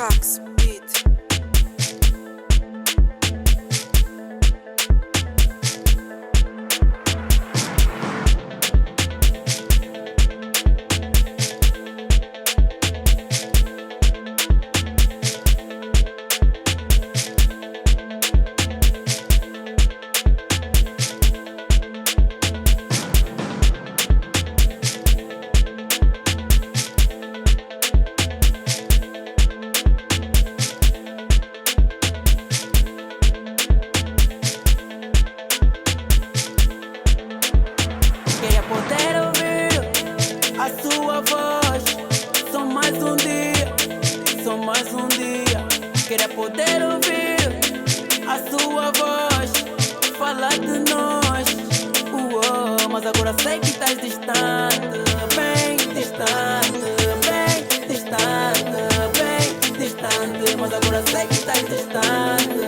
Trax Beat. Queria poder ouvir a sua voz. Só mais um dia, só mais um dia. Queria poder ouvir a sua voz, falar de nós. Mas agora sei que estás distante, bem distante, bem distante, bem distante. Mas agora sei que estás distante.